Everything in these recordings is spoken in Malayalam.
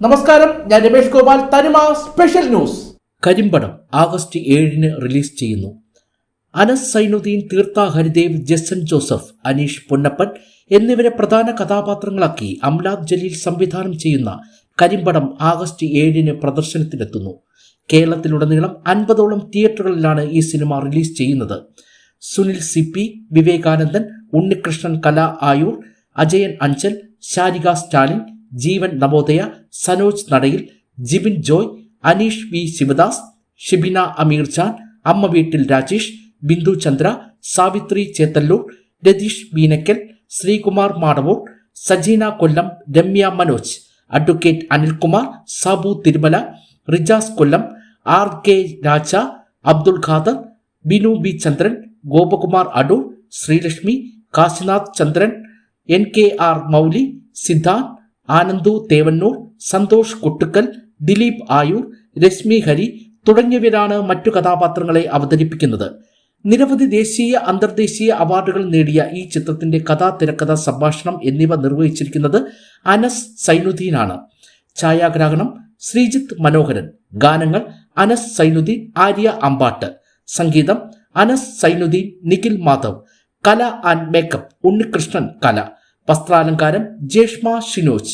നമസ്കാരം, ഞാൻ രമേഷ് ഗോപാൽ. തനിമ സ്പെഷ്യൽ ന്യൂസ്. കരിമ്പടം ആഗസ്റ്റ് 7 റിലീസ് ചെയ്യുന്നു. അനസ് സൈനുദ്ദീൻ, തീർത്ഥ ഹരിദേവ്, ജെസൻ ജോസഫ്, അനീഷ് പൊന്നപ്പൻ എന്നിവരെ പ്രധാന കഥാപാത്രങ്ങളാക്കി അംലാദ് ജലീൽ സംവിധാനം ചെയ്യുന്ന കരിമ്പടം ആഗസ്റ്റ് 7 പ്രദർശനത്തിലെത്തുന്നു. കേരളത്തിലുടനീളം 50ഓളം തിയേറ്ററുകളിലാണ് ഈ സിനിമ റിലീസ് ചെയ്യുന്നത്. സുനിൽ CP, വിവേകാനന്ദൻ, ഉണ്ണികൃഷ്ണൻ കലാ ആയൂർ, അജയൻ അഞ്ചൽ, ശാരിക സ്റ്റാലിൻ, ജീവൻ നവോദയ, സനോജ് നടയിൽ, ജിബിൻ ജോയ്, അനീഷ് V ശിവദാസ്, ഷിബിന അമീർ ജാൻ, അമ്മ വീട്ടിൽ രാജേഷ്, ബിന്ദു ചന്ദ്ര, സാവിത്രി ചേത്തല്ലൂർ, രതീഷ് ബീനക്കൽ, ശ്രീകുമാർ മാടവൂർ, സജീന കൊല്ലം, രമ്യ മനോജ്, അഡ്വക്കേറ്റ് അനിൽകുമാർ, സാബു തിരുമല, റിജാസ് കൊല്ലം, RK രാജ, അബ്ദുൾ ഖാദർ, ബിനു B ചന്ദ്രൻ, ഗോപകുമാർ അടൂർ, ശ്രീലക്ഷ്മി, കാശിനാഥ് ചന്ദ്രൻ, NKR മൗലി, സിദ്ധാർത്ഥ്, ആനന്ദു തേവന്നൂർ, സന്തോഷ് കൊട്ടുക്കൽ, ദിലീപ് ആയൂർ, രശ്മി ഹരി തുടങ്ങിയവരാണ് മറ്റു കഥാപാത്രങ്ങളെ അവതരിപ്പിക്കുന്നത്. നിരവധി ദേശീയ അന്തർദേശീയ അവാർഡുകൾ നേടിയ ഈ ചിത്രത്തിന്റെ കഥ, തിരക്കഥ, സംഭാഷണം എന്നിവ നിർവഹിച്ചിരിക്കുന്നത് അനസ് സൈനുദ്ദീനാണ്. ഛായാഗ്രാഹണം ശ്രീജിത്ത് മനോഹരൻ. ഗാനങ്ങൾ അനസ് സൈനുദ്ദീൻ, ആര്യ അമ്പാട്ട്. സംഗീതം അനസ് സൈനുദ്ദീൻ, നിഖിൽ മാധവ്. കല ആൻഡ് മേക്കപ്പ് ഉണ്ണികൃഷ്ണൻ കല. വസ്ത്രാലങ്കാരം Jeshma Shinoj.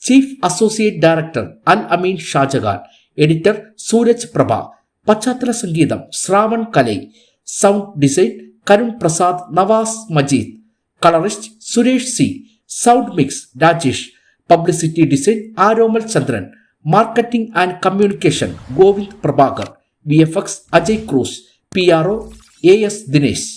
Chief associate director Al Ameen Shajahan. Editor Sooraj Prabha. പശ്ചാത്തല സംഗീതം Shravan Kalai. Sound design Karun Prasad, Navas Majeed. Colourist Suresh C. Sound mix Rajesh. Publicity design Aromal Chandran. Marketing and communication Govind Prabhakar. VFX Ajay Cruz. PRO AS Dinesh.